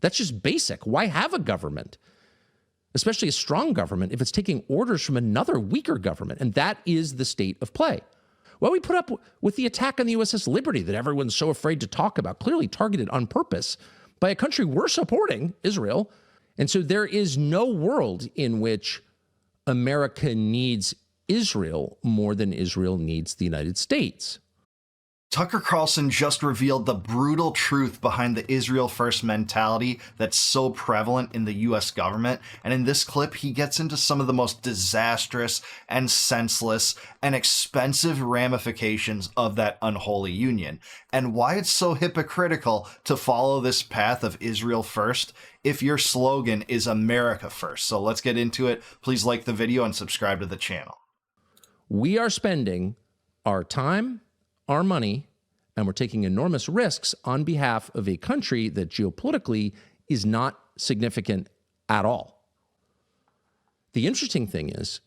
That's just basic. Why have a government, especially a strong government, if it's taking orders from another weaker government? And that is the state of play. Well, we put up with the attack on the USS Liberty that everyone's so afraid to talk about, clearly targeted on purpose by a country we're supporting, Israel. And so there is no world in which America needs Israel more than Israel needs the United States. Tucker Carlson just revealed the brutal truth behind the Israel first mentality that's so prevalent in the US government. And in this clip, he gets into some of the most disastrous and senseless and expensive ramifications of that unholy union, and why it's so hypocritical to follow this path of Israel first if your slogan is America first. So let's get into it. Please like the video and subscribe to the channel. We are spending our time, our money, and we're taking enormous risks on behalf of a country that geopolitically is not significant at all. The interesting thing is,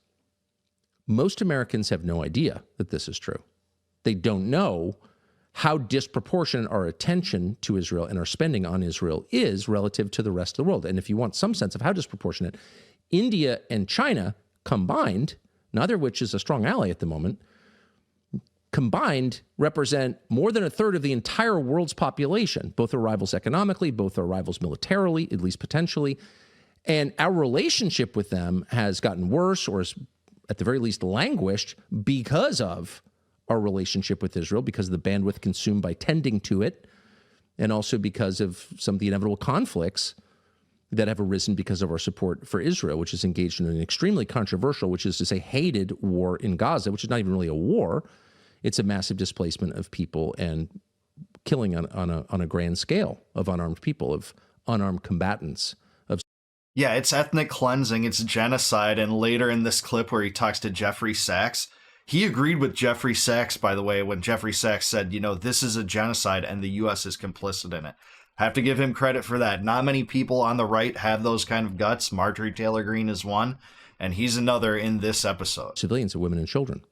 most Americans have no idea that this is true. They don't know how disproportionate our attention to Israel and our spending on Israel is relative to the rest of the world. And if you want some sense of how disproportionate, India and China combined, neither of which is a strong ally at the moment, combined represent more than a third of the entire world's population. Both are rivals economically, both are rivals militarily, at least potentially. And our relationship with them has gotten worse, or is at the very least languished, because of our relationship with Israel, because of the bandwidth consumed by tending to it, and also because of some of the inevitable conflicts that have arisen because of our support for Israel, which is engaged in an extremely controversial, which is to say hated war in Gaza, which is not even really a war. It's a massive displacement of people and killing on a grand scale of unarmed people, of unarmed combatants. Yeah, it's ethnic cleansing, it's genocide, and later in this clip where he talks to Jeffrey Sachs, he agreed with Jeffrey Sachs, by the way, when Jeffrey Sachs said, you know, this is a genocide and the U.S. is complicit in it. Have to give him credit for that. Not many people on the right have those kind of guts. Marjorie Taylor Greene is one, and he's another in this episode. Civilians and women and children.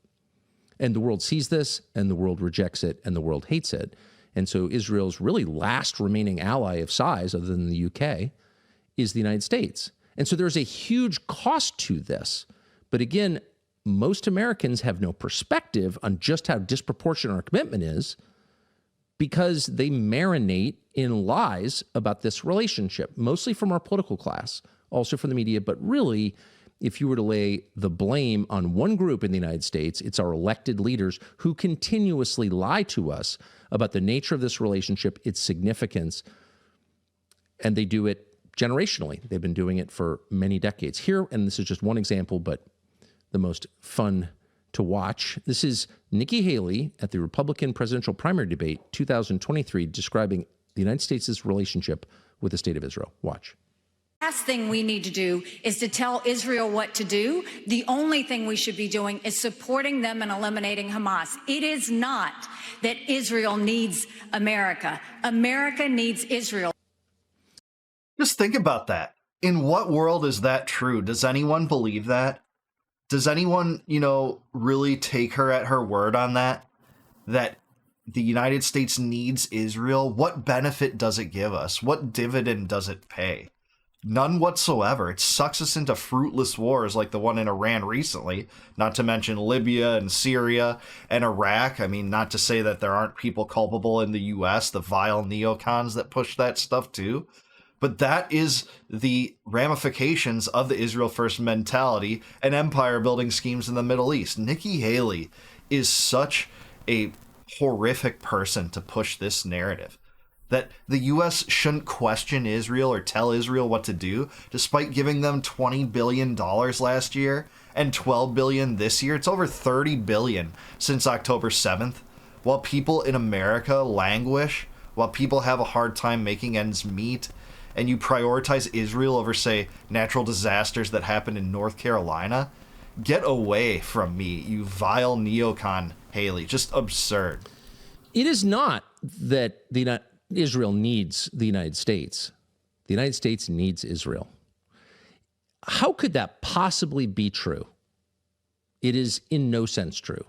And the world sees this, and the world rejects it, and the world hates it. And so Israel's really last remaining ally of size, other than the UK, is the United States. And so there's a huge cost to this. But again, most Americans have no perspective on just how disproportionate our commitment is, because they marinate in lies about this relationship, mostly from our political class, also from the media. But really, if you were to lay the blame on one group in the United States, it's our elected leaders who continuously lie to us about the nature of this relationship, its significance, and they do it generationally. They've been doing it for many decades. Here, and this is just one example, but the most fun to watch. This is Nikki Haley at the Republican presidential primary debate 2023, describing the United States' relationship with the state of Israel. Watch. Last thing we need to do is to tell Israel what to do. The only thing we should be doing is supporting them and eliminating Hamas. It is not that Israel needs America. America needs Israel. Just think about that. In what world is that true? Does anyone believe that? Does anyone, really take her at her word on that? That the United States needs Israel? What benefit does it give us? What dividend does it pay? None whatsoever. It sucks us into fruitless wars like the one in Iran recently, not to mention Libya and Syria and Iraq. I mean, not to say that there aren't people culpable in the U.S., the vile neocons that push that stuff too. But that is the ramifications of the Israel first mentality and empire building schemes in the Middle East. Nikki Haley is such a horrific person to push this narrative that the U.S. shouldn't question Israel or tell Israel what to do, despite giving them $20 billion last year and $12 billion this year. It's over $30 billion since October 7th. While people in America languish, while people have a hard time making ends meet, and you prioritize Israel over, say, natural disasters that happen in North Carolina, get away from me, you vile neocon, Haley. Just absurd. It is not that Israel needs the United States. The United States needs Israel. How could that possibly be true? It is in no sense true.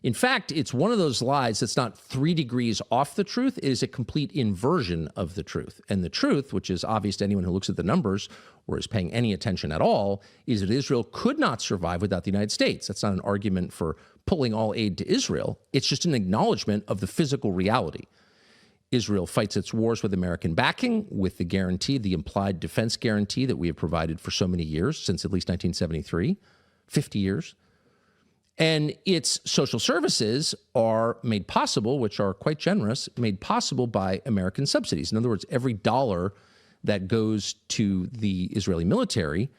In fact, it's one of those lies that's not 3 degrees off the truth. It is a complete inversion of the truth. And the truth, which is obvious to anyone who looks at the numbers or is paying any attention at all, is that Israel could not survive without the United States. That's not an argument for pulling all aid to Israel. It's just an acknowledgement of the physical reality. Israel fights its wars with American backing, with the guarantee, the implied defense guarantee that we have provided for so many years, since at least 1973, 50 years. And its social services are made possible, which are quite generous, made possible by American subsidies. In other words, every dollar that goes to the Israeli military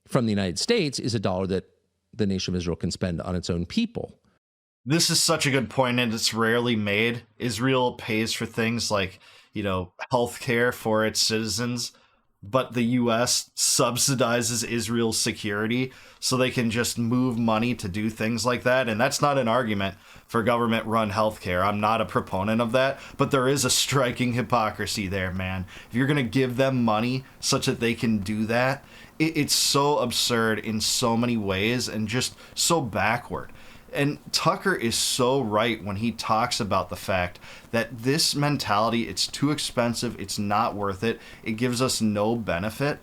from the United States is a dollar that the nation of Israel can spend on its own people. This is such a good point, and it's rarely made. Israel pays for things like, healthcare for its citizens, but the U.S. subsidizes Israel's security so they can just move money to do things like that. And that's not an argument for government-run healthcare. I'm not a proponent of that, but there is a striking hypocrisy there, man. If you're going to give them money such that they can do that, it's so absurd in so many ways and just so backward. And Tucker is so right when he talks about the fact that this mentality, it's too expensive, it's not worth it, it gives us no benefit.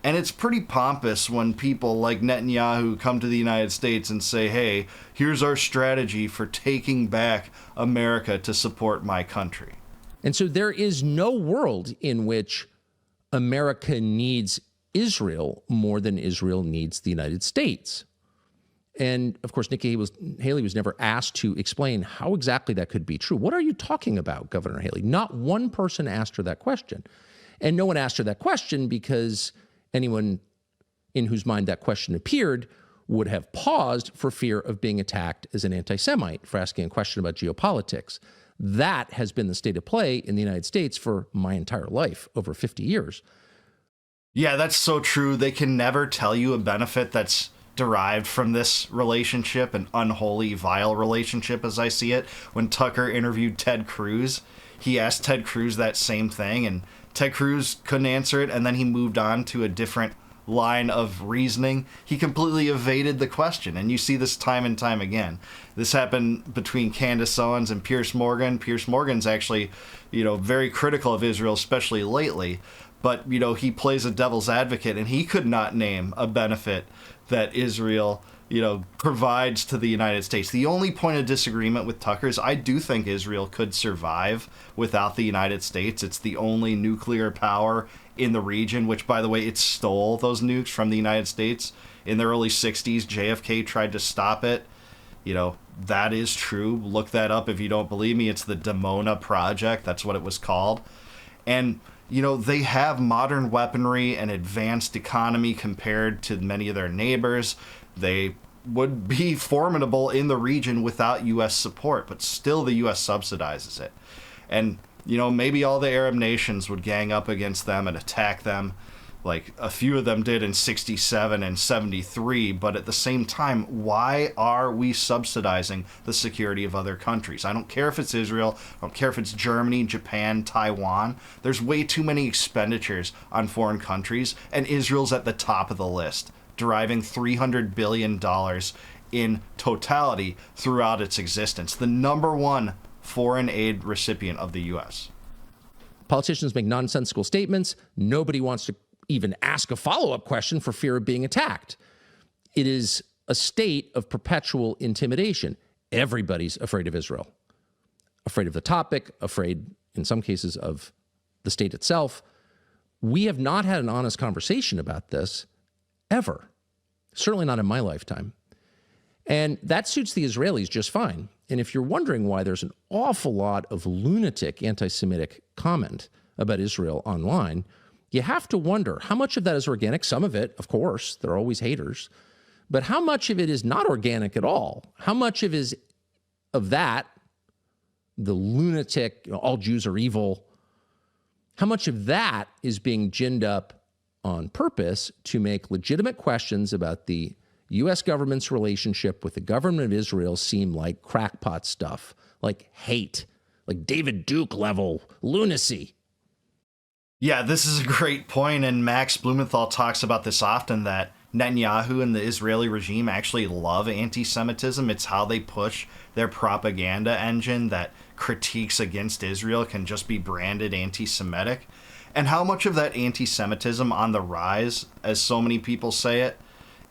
And it's pretty pompous when people like Netanyahu come to the United States and say, hey, here's our strategy for taking back America to support my country. And so there is no world in which America needs Israel more than Israel needs the United States. And of course, Nikki Haley was never asked to explain how exactly that could be true. What are you talking about, Governor Haley? Not one person asked her that question. And no one asked her that question because anyone in whose mind that question appeared would have paused for fear of being attacked as an anti-Semite for asking a question about geopolitics. That has been the state of play in the United States for my entire life, over 50 years. Yeah, that's so true. They can never tell you a benefit that's derived from this relationship, an unholy, vile relationship as I see it. When Tucker interviewed Ted Cruz, he asked Ted Cruz that same thing, and Ted Cruz couldn't answer it, and then he moved on to a different line of reasoning. He completely evaded the question, and you see this time and time again. This happened between Candace Owens and Piers Morgan. Piers Morgan's actually, very critical of Israel, especially lately, but, he plays a devil's advocate, and he could not name a benefit that Israel, provides to the United States. The only point of disagreement with Tucker is I do think Israel could survive without the United States. It's the only nuclear power in the region, which, by the way, it stole those nukes from the United States in the early 60s. JFK tried to stop it. That is true. Look that up if you don't believe me. It's the Dimona Project. That's what it was called. And they have modern weaponry and advanced economy compared to many of their neighbors. They would be formidable in the region without U.S. support, but still the U.S. subsidizes it. And, maybe all the Arab nations would gang up against them and attack them, like a few of them did in 67 and 73, but at the same time, why are we subsidizing the security of other countries? I don't care if it's Israel, I don't care if it's Germany, Japan, Taiwan. There's way too many expenditures on foreign countries, and Israel's at the top of the list, deriving $300 billion in totality throughout its existence. The number one foreign aid recipient of the U.S. Politicians make nonsensical statements. Nobody wants to even ask a follow-up question for fear of being attacked. It is a state of perpetual intimidation. Everybody's afraid of Israel, afraid of the topic, afraid in some cases of the state itself. We have not had an honest conversation about this ever, certainly not in my lifetime. And that suits the Israelis just fine. And if you're wondering why there's an awful lot of lunatic anti-Semitic comment about Israel online, you have to wonder how much of that is organic. Some of it, of course, there are always haters, but how much of it is not organic at all? How much of that, the lunatic, all Jews are evil, how much of that is being ginned up on purpose to make legitimate questions about the U.S. government's relationship with the government of Israel seem like crackpot stuff, like hate, like David Duke level lunacy? Yeah, this is a great point, and Max Blumenthal talks about this often, that Netanyahu and the Israeli regime actually love anti-Semitism. It's how they push their propaganda engine, that critiques against Israel can just be branded anti-Semitic. And how much of that anti-Semitism on the rise, as so many people say it,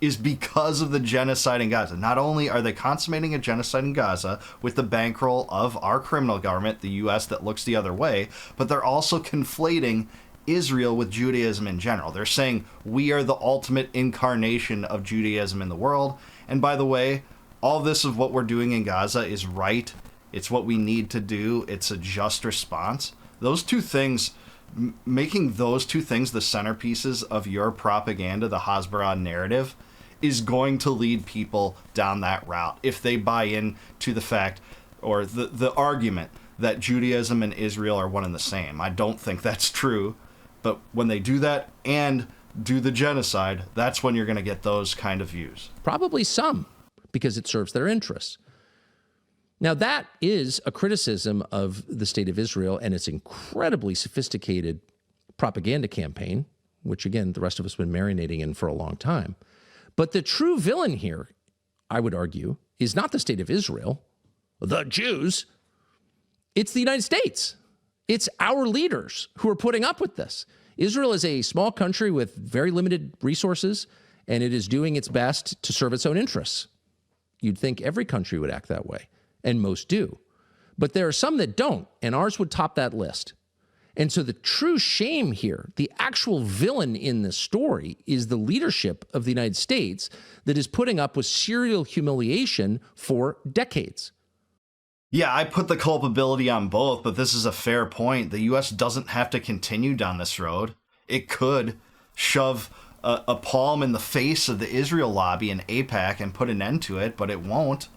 is because of the genocide in Gaza. Not only are they consummating a genocide in Gaza with the bankroll of our criminal government, the U.S., that looks the other way, but they're also conflating Israel with Judaism in general. They're saying we are the ultimate incarnation of Judaism in the world. And by the way, all this of what we're doing in Gaza is right. It's what we need to do. It's a just response. Those two things, making those two things the centerpieces of your propaganda, the Hasbara narrative, is going to lead people down that route if they buy in to the fact or the argument that Judaism and Israel are one and the same. I don't think that's true. But when they do that and do the genocide, that's when you're going to get those kind of views. Probably some, because it serves their interests. Now, that is a criticism of the state of Israel and its incredibly sophisticated propaganda campaign, which, again, the rest of us have been marinating in for a long time. But the true villain here, I would argue, is not the state of Israel, the Jews. It's the United States. It's our leaders who are putting up with this. Israel is a small country with very limited resources, and it is doing its best to serve its own interests. You'd think every country would act that way, and most do. But there are some that don't, and ours would top that list. And so the true shame here, the actual villain in this story, is the leadership of the United States that is putting up with serial humiliation for decades. Yeah, I put the culpability on both, but this is a fair point. The U.S. doesn't have to continue down this road. It could shove a palm in the face of the Israel lobby in AIPAC and put an end to it, but it won't.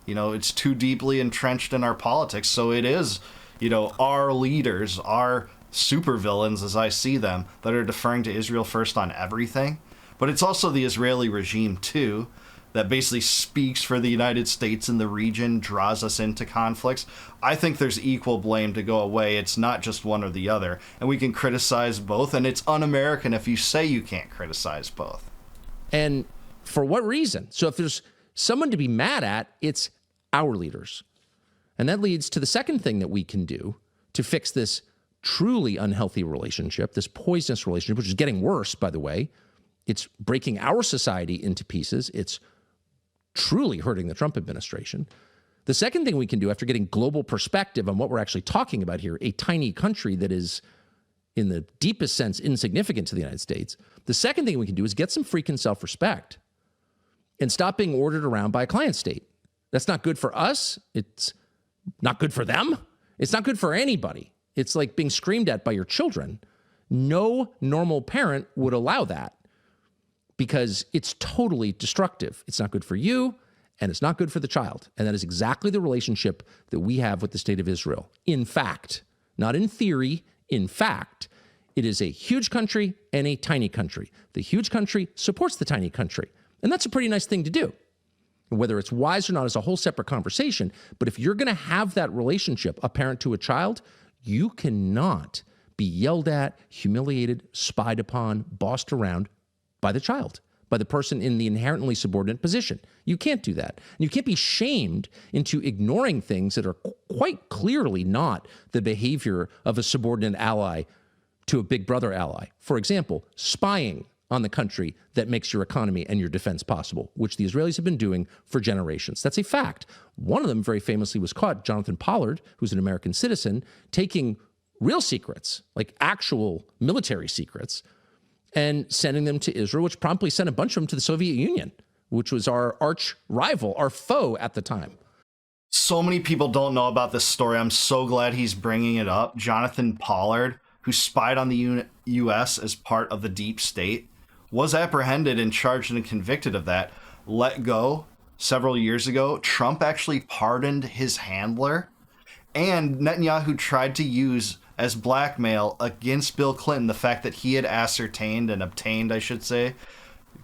You know, it's too deeply entrenched in our politics, so it is, you know, our leaders, our supervillains, as I see them, that are deferring to Israel first on everything. But it's also the Israeli regime, too, that basically speaks for the United States in the region, draws us into conflicts. I think there's equal blame to go away. It's not just one or the other. And we can criticize both, and it's un-American if you say you can't criticize both. And for what reason? So if there's someone to be mad at, it's our leaders. And that leads to the second thing that we can do to fix this truly unhealthy relationship, this poisonous relationship, which is getting worse, by the way. It's breaking our society into pieces. It's truly hurting the Trump administration. The second thing we can do after getting global perspective on what we're actually talking about here, a tiny country that is in the deepest sense insignificant to the United States, the second thing we can do is get some freaking self-respect and stop being ordered around by a client state. That's not good for us. It's not good for them. It's not good for anybody. It's like being screamed at by your children. No normal parent would allow that, because it's totally destructive. It's not good for you, and it's not good for the child. And that is exactly the relationship that we have with the state of Israel. In fact, not in theory, in fact, it is a huge country and a tiny country. The huge country supports the tiny country, and that's a pretty nice thing to do. Whether it's wise or not is a whole separate conversation, but if you're going to have that relationship, a parent to a child, you cannot be yelled at, humiliated, spied upon, bossed around by the child, by the person in the inherently subordinate position. You can't do that. And you can't be shamed into ignoring things that are quite clearly not the behavior of a subordinate ally to a big brother ally. For example, spying on the country that makes your economy and your defense possible, which the Israelis have been doing for generations. That's a fact. One of them very famously was caught, Jonathan Pollard, who's an American citizen, taking real secrets, like actual military secrets, and sending them to Israel, which promptly sent a bunch of them to the Soviet Union, which was our arch rival, our foe at the time. So many people don't know about this story. I'm so glad he's bringing it up. Jonathan Pollard, who spied on the U.S. as part of the deep state, was apprehended and charged and convicted of that, let go several years ago. Trump actually pardoned his handler, and Netanyahu tried to use as blackmail against Bill Clinton the fact that he had ascertained and obtained, I should say,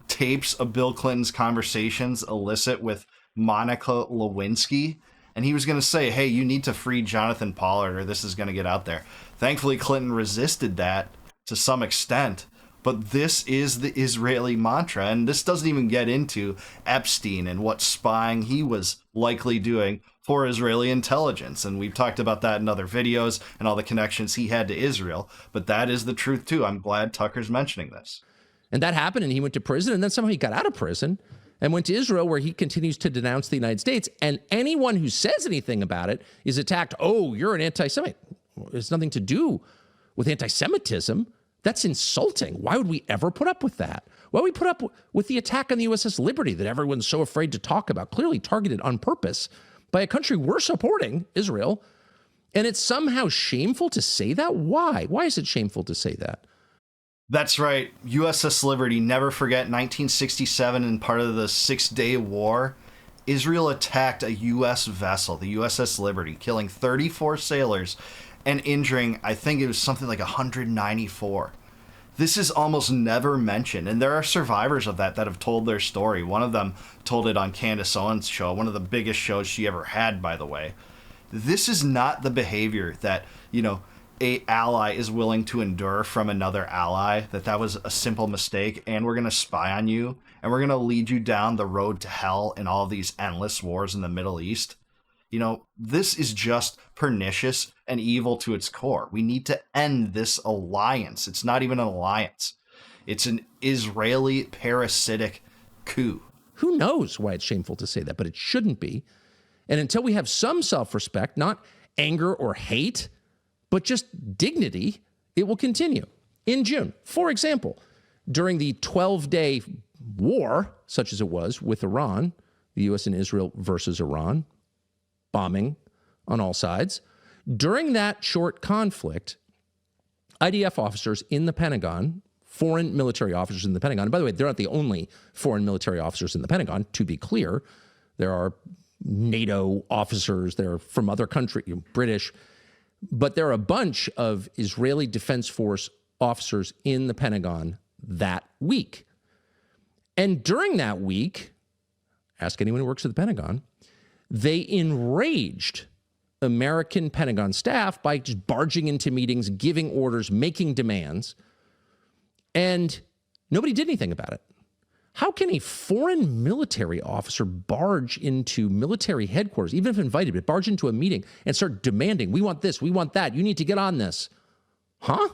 tapes of Bill Clinton's conversations illicit with Monica Lewinsky. And he was going to say, hey, you need to free Jonathan Pollard or this is going to get out there. Thankfully, Clinton resisted that to some extent. But this is the Israeli mantra, and this doesn't even get into Epstein and what spying he was likely doing for Israeli intelligence. And we've talked about that in other videos and all the connections he had to Israel. But that is the truth, too. I'm glad Tucker's mentioning this. And that happened, and he went to prison, and then somehow he got out of prison and went to Israel, where he continues to denounce the United States. And anyone who says anything about it is attacked. Oh, you're an anti-Semite. It's nothing to do with anti-Semitism. That's insulting. Why would we ever put up with that? Why would we put up with the attack on the USS Liberty that everyone's so afraid to talk about, clearly targeted on purpose by a country we're supporting, Israel? And it's somehow shameful to say that? Why? Why is it shameful to say that? That's right. USS Liberty, never forget, 1967, and part of the Six-Day War, Israel attacked a U.S. vessel, the USS Liberty, killing 34 sailors and injuring, I think it was something like 194. This is almost never mentioned, and there are survivors of that have told their story. One of them told it on Candace Owens' show, one of the biggest shows she ever had, by the way. This is not the behavior that, a ally is willing to endure from another ally, that was a simple mistake, and we're going to spy on you, and we're going to lead you down the road to hell in all these endless wars in the Middle East. This is just pernicious and evil to its core. We need to end this alliance. It's not even an alliance. It's an Israeli parasitic coup. Who knows why it's shameful to say that, but it shouldn't be. And until we have some self-respect, not anger or hate, but just dignity, it will continue. In June, for example, during the 12-day war, such as it was with Iran, the U.S. and Israel versus Iran, bombing on all sides, during that short conflict, IDF officers in the Pentagon, foreign military officers in the Pentagon, and by the way, they're not the only foreign military officers in the Pentagon, to be clear. There are NATO officers, they're from other countries, British, but there are a bunch of Israeli Defense Force officers in the Pentagon that week. And during that week, ask anyone who works at the Pentagon, they enraged American Pentagon staff by just barging into meetings, giving orders, making demands, and nobody did anything about it. How can a foreign military officer barge into military headquarters, even if invited, but barge into a meeting and start demanding, we want this, we want that, you need to get on this? Huh?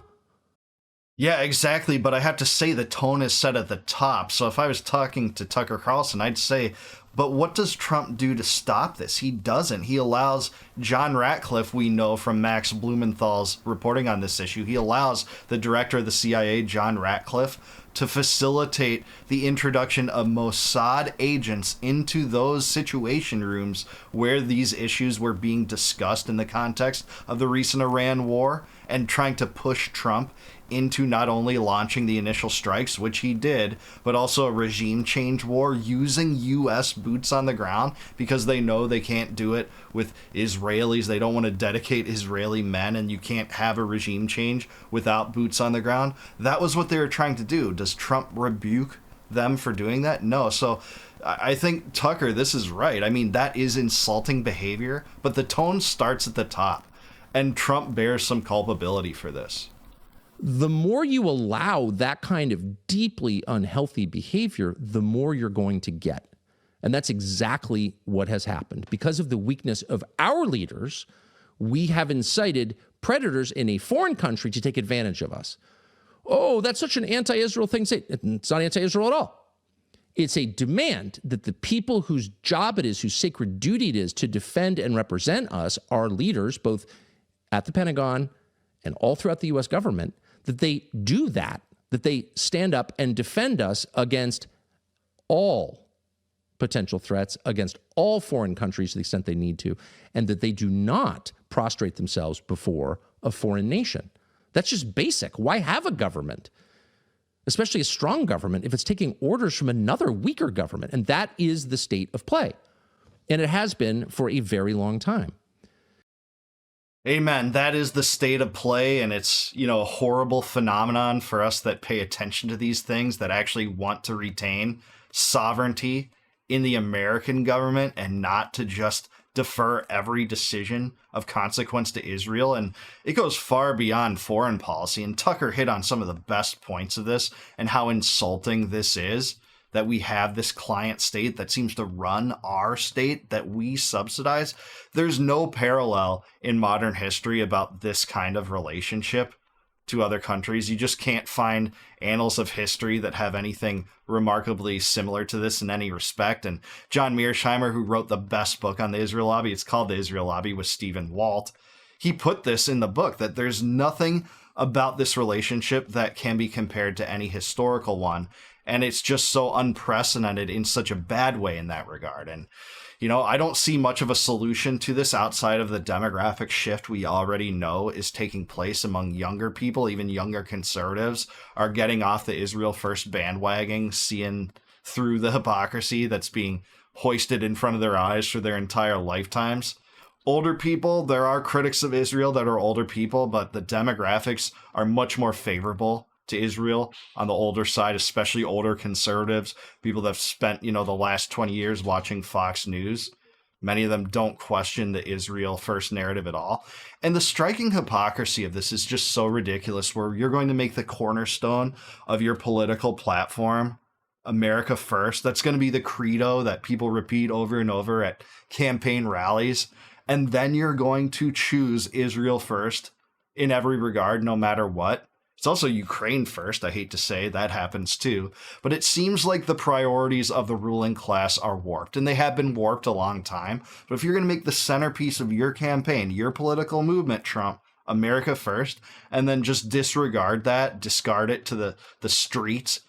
Yeah, exactly. But I have to say the tone is set at the top. So if I was talking to Tucker Carlson, I'd say, but what does Trump do to stop this? He doesn't. He allows John Ratcliffe, we know from Max Blumenthal's reporting on this issue, he allows the director of the CIA, John Ratcliffe, to facilitate the introduction of Mossad agents into those situation rooms where these issues were being discussed in the context of the recent Iran war, and trying to push Trump into not only launching the initial strikes, which he did, but also a regime change war using U.S. boots on the ground, because they know they can't do it with Israelis. They don't want to dedicate Israeli men, and you can't have a regime change without boots on the ground. That was what they were trying to do. Does Trump rebuke them for doing that? No. So I think, Tucker, this is right. I mean, that is insulting behavior, but the tone starts at the top, and Trump bears some culpability for this. The more you allow that kind of deeply unhealthy behavior, the more you're going to get. And that's exactly what has happened. Because of the weakness of our leaders, we have incited predators in a foreign country to take advantage of us. Oh, that's such an anti-Israel thing to say. It's not anti-Israel at all. It's a demand that the people whose job it is, whose sacred duty it is to defend and represent us, our leaders, both at the Pentagon and all throughout the U.S. government, that they do that, that they stand up and defend us against all potential threats, against all foreign countries to the extent they need to, and that they do not prostrate themselves before a foreign nation. That's just basic. Why have a government, especially a strong government, if it's taking orders from another weaker government? And that is the state of play. And it has been for a very long time. Amen. That is the state of play, and it's, a horrible phenomenon for us that pay attention to these things, that actually want to retain sovereignty in the American government and not to just defer every decision of consequence to Israel. And it goes far beyond foreign policy. And Tucker hit on some of the best points of this and how insulting this is, that we have this client state that seems to run our state that we subsidize. There's no parallel in modern history about this kind of relationship to other countries. You just can't find annals of history that have anything remarkably similar to this in any respect. And John Mearsheimer, who wrote the best book on the Israel lobby, it's called The Israel Lobby with Stephen Walt, he put this in the book, that there's nothing about this relationship that can be compared to any historical one. And it's just so unprecedented in such a bad way in that regard. And, you know, I don't see much of a solution to this outside of the demographic shift we already know is taking place among younger people. Even younger conservatives are getting off the Israel First bandwagon, seeing through the hypocrisy that's being hoisted in front of their eyes for their entire lifetimes. Older people, there are critics of Israel that are older people, but the demographics are much more favorable to Israel on the older side, especially older conservatives, people that have spent, you know, the last 20 years watching Fox News. Many of them don't question the Israel First narrative at all. And the striking hypocrisy of this is just so ridiculous, where you're going to make the cornerstone of your political platform America First. That's going to be the credo that people repeat over and over at campaign rallies. And then you're going to choose Israel first in every regard, no matter what. It's also Ukraine first. I hate to say that happens too, but it seems like the priorities of the ruling class are warped, and they have been warped a long time. But if you're going to make the centerpiece of your campaign, your political movement, Trump, America first, and then just disregard that, discard it to the streets,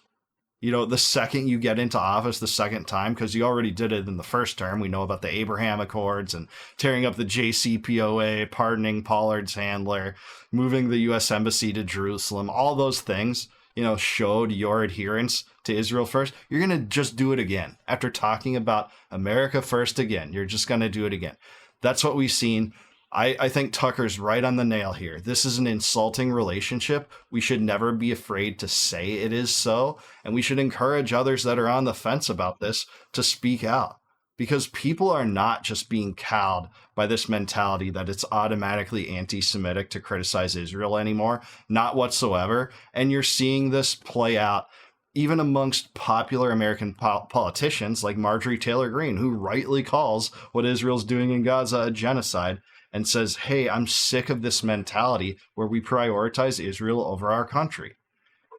you know, the second you get into office the second time, because you already did it in the first term. We know about the Abraham Accords and tearing up the JCPOA, pardoning Pollard's handler, moving the U.S. Embassy to Jerusalem. All those things, you know, showed your adherence to Israel first. You're going to just do it again. After talking about America first again, you're just going to do it again. That's what we've seen. I think Tucker's right on the nail here. This is an insulting relationship. We should never be afraid to say it is so. And we should encourage others that are on the fence about this to speak out. Because people are not just being cowed by this mentality that it's automatically anti-Semitic to criticize Israel anymore. Not whatsoever. And you're seeing this play out even amongst popular American politicians like Marjorie Taylor Greene, who rightly calls what Israel's doing in Gaza a genocide, and says, hey, I'm sick of this mentality where we prioritize Israel over our country.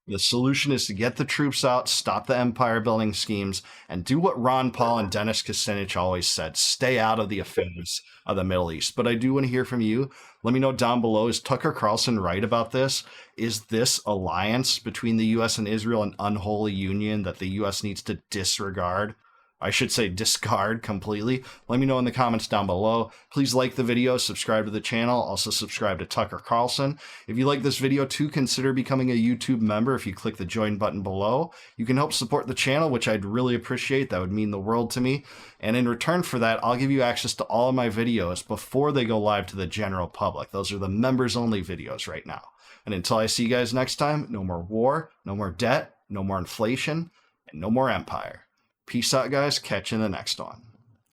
The solution is to get the troops out, stop the empire building schemes, and do what Ron Paul and Dennis Kucinich always said, stay out of the affairs of the Middle East. But I do want to hear from you. Let me know down below, is Tucker Carlson right about this? Is this alliance between the U.S. and Israel an unholy union that the U.S. needs to disregard? I should say discard completely. Let me know in the comments down below. Please like the video, subscribe to the channel, also subscribe to Tucker Carlson. If you like this video too, consider becoming a YouTube member if you click the join button below. You can help support the channel, which I'd really appreciate. That would mean the world to me. And in return for that, I'll give you access to all of my videos before they go live to the general public. Those are the members only videos right now. And until I see you guys next time, no more war, no more debt, no more inflation, and no more empire. Peace out, guys. Catch you in the next one.